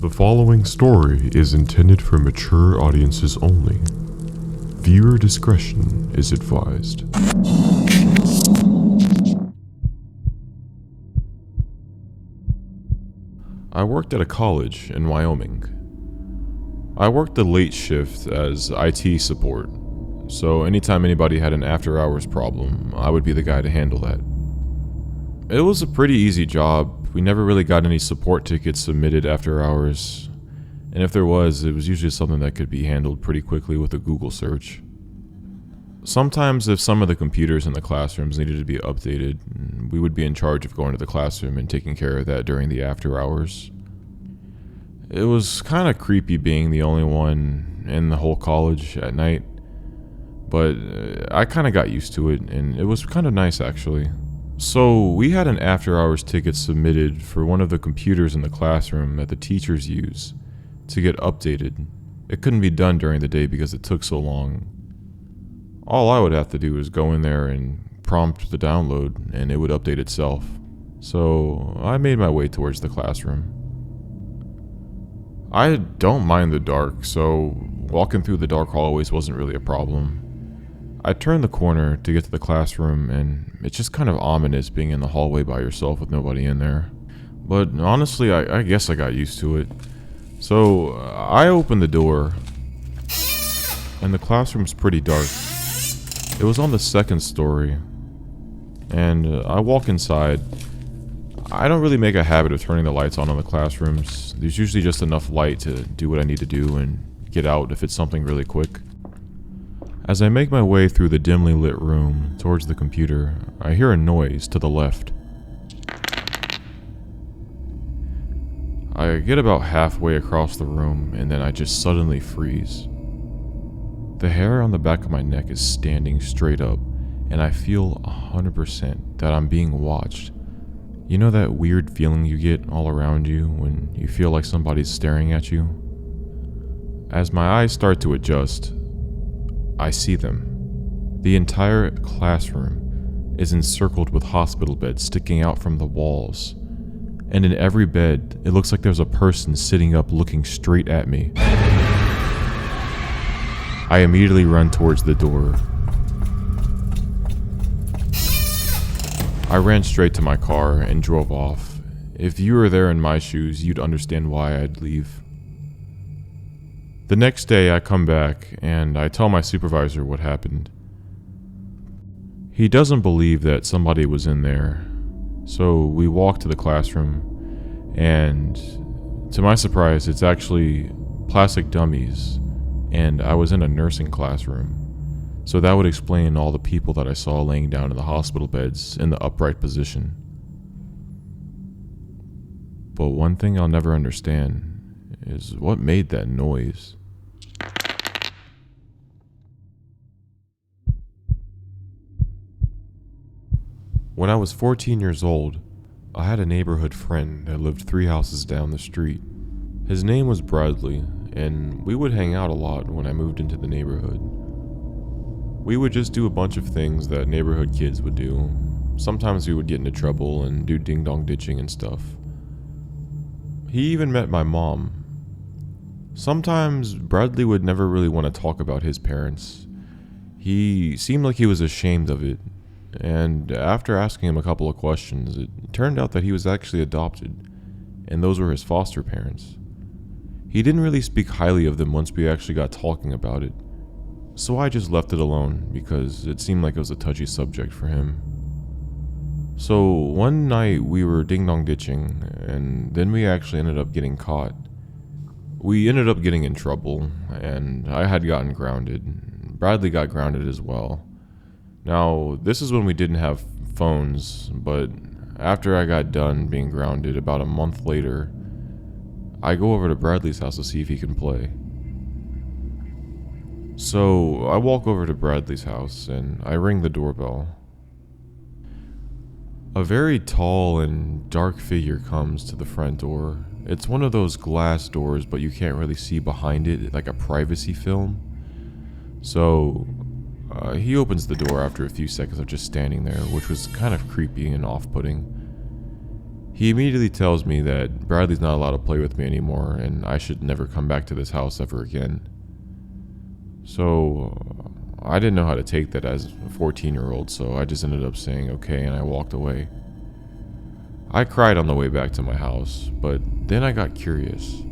The following story is intended for mature audiences only. Viewer discretion is advised. I worked at a college in Wyoming. I worked the late shift as IT support, so anytime anybody had an after-hours problem, I would be the guy to handle that. It was a pretty easy job. We never really got any support tickets submitted after hours, and if there was, it was usually something that could be handled pretty quickly with a Google search. Sometimes if some of the computers in the classrooms needed to be updated, we would be in charge of going to the classroom and taking care of that during the after hours. It was kind of creepy being the only one in the whole college at night, but I kind of got used to it, and it was kind of nice actually. So we had an after-hours ticket submitted for one of the computers in the classroom that the teachers use to get updated. It couldn't be done during the day because it took so long. All I would have to do was go in there and prompt the download, and it would update itself. So I made my way towards the classroom. I don't mind the dark, so walking through the dark hallways wasn't really a problem. I turned the corner to get to the classroom, and it's just kind of ominous being in the hallway by yourself with nobody in there. But honestly, I guess I got used to it. So I opened the door, and the classroom's pretty dark. It was on the second story, and I walk inside. I don't really make a habit of turning the lights on in the classrooms. There's usually just enough light to do what I need to do and get out if it's something really quick. As I make my way through the dimly lit room towards the computer, I hear a noise to the left. I get about halfway across the room, and then I just suddenly freeze. The hair on the back of my neck is standing straight up, and I feel 100% that I'm being watched. You know that weird feeling you get all around you when you feel like somebody's staring at you? As my eyes start to adjust, I see them. The entire classroom is encircled with hospital beds sticking out from the walls. And in every bed, it looks like there's a person sitting up looking straight at me. I immediately run towards the door. I ran straight to my car and drove off. If you were there in my shoes, you'd understand why I'd leave. The next day, I come back and I tell my supervisor what happened. He doesn't believe that somebody was in there, so we walk to the classroom, and to my surprise, it's actually plastic dummies, and I was in a nursing classroom. So that would explain all the people that I saw laying down in the hospital beds in the upright position. But one thing I'll never understand is what made that noise. When I was 14 years old, I had a neighborhood friend that lived 3 houses down the street. His name was Bradley, and we would hang out a lot when I moved into the neighborhood. We would just do a bunch of things that neighborhood kids would do. Sometimes we would get into trouble and do ding-dong ditching and stuff. He even met my mom. Sometimes Bradley would never really want to talk about his parents. He seemed like he was ashamed of it, and after asking him a couple of questions, it turned out that he was actually adopted, and those were his foster parents. He didn't really speak highly of them once we actually got talking about it. So I just left it alone because it seemed like it was a touchy subject for him. So one night we were ding-dong ditching, and then we actually ended up getting caught. We ended up getting in trouble, and I had gotten grounded. Bradley got grounded as well. Now, this is when we didn't have phones, but after I got done being grounded, about a month later, I go over to Bradley's house to see if he can play. So I walk over to Bradley's house and I ring the doorbell. A very tall and dark figure comes to the front door. It's one of those glass doors, but you can't really see behind it, like a privacy film. So he opens the door after a few seconds of just standing there, which was kind of creepy and off-putting. He immediately tells me that Bradley's not allowed to play with me anymore and I should never come back to this house ever again. So I didn't know how to take that as a 14-year-old, so I just ended up saying okay and I walked away. I cried on the way back to my house, but then I got curious.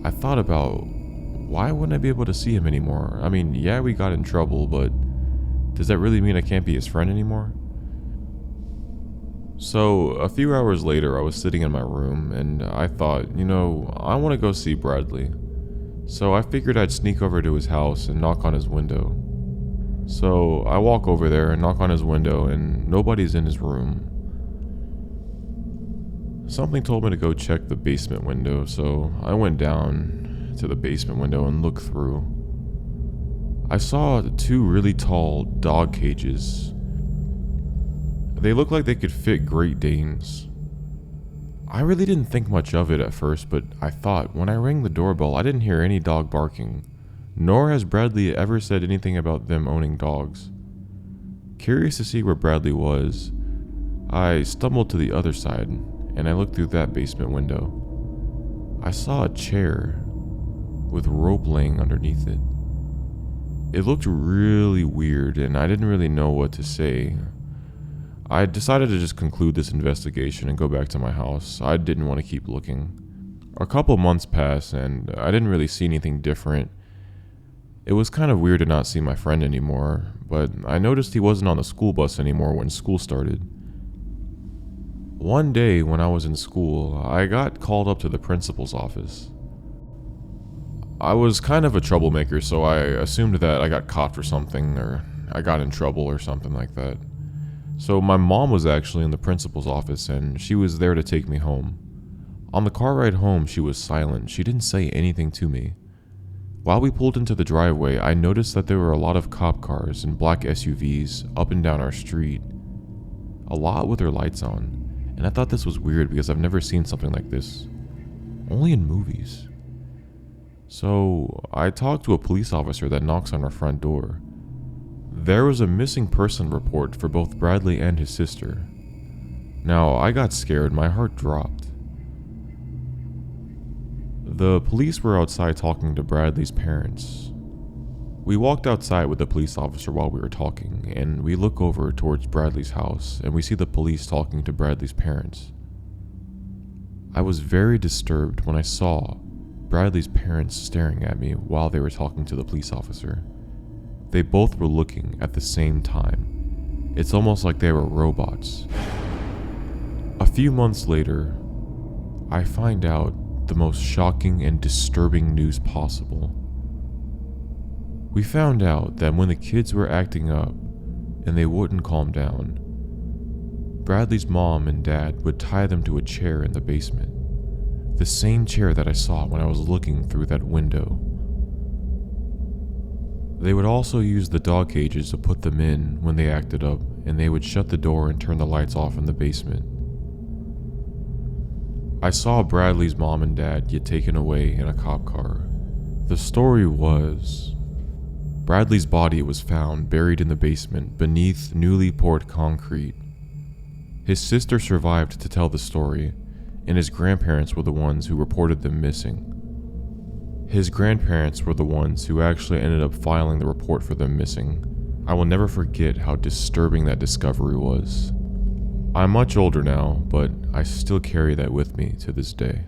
I thought about why wouldn't I be able to see him anymore? I mean, yeah, we got in trouble, but does that really mean I can't be his friend anymore? So, a few hours later, I was sitting in my room and I thought, I want to go see Bradley. So, I figured I'd sneak over to his house and knock on his window. So, I walk over there and knock on his window and nobody's in his room. Something told me to go check the basement window, so I went down to the basement window and looked through. I saw 2 really tall dog cages. They looked like they could fit Great Danes. I really didn't think much of it at first, but I thought when I rang the doorbell, I didn't hear any dog barking, nor has Bradley ever said anything about them owning dogs. Curious to see where Bradley was, I stumbled to the other side, and I looked through that basement window. I saw a chair with rope laying underneath it. It looked really weird, and I didn't really know what to say. I decided to just conclude this investigation and go back to my house. I didn't want to keep looking. A couple months passed and I didn't really see anything different. It was kind of weird to not see my friend anymore, but I noticed he wasn't on the school bus anymore when school started. One day when I was in school, I got called up to the principal's office. I was kind of a troublemaker, so I assumed that I got caught for something or I got in trouble or something like that. So my mom was actually in the principal's office and she was there to take me home. On the car ride home, she was silent. She didn't say anything to me. While we pulled into the driveway, I noticed that there were a lot of cop cars and black SUVs up and down our street. A lot with their lights on. And I thought this was weird because I've never seen something like this. Only in movies. So I talked to a police officer that knocks on our front door. There was a missing person report for both Bradley and his sister. Now, I got scared, my heart dropped. The police were outside talking to Bradley's parents. We walked outside with the police officer while we were talking, and we look over towards Bradley's house, and we see the police talking to Bradley's parents. I was very disturbed when I saw Bradley's parents staring at me while they were talking to the police officer. They both were looking at the same time. It's almost like they were robots. A few months later, I find out the most shocking and disturbing news possible. We found out that when the kids were acting up and they wouldn't calm down, Bradley's mom and dad would tie them to a chair in the basement. The same chair that I saw when I was looking through that window. They would also use the dog cages to put them in when they acted up, and they would shut the door and turn the lights off in the basement. I saw Bradley's mom and dad get taken away in a cop car. The story was, Bradley's body was found buried in the basement beneath newly poured concrete. His sister survived to tell the story, and his grandparents were the ones who reported them missing. His grandparents were the ones who actually ended up filing the report for them missing. I will never forget how disturbing that discovery was. I'm much older now, but I still carry that with me to this day.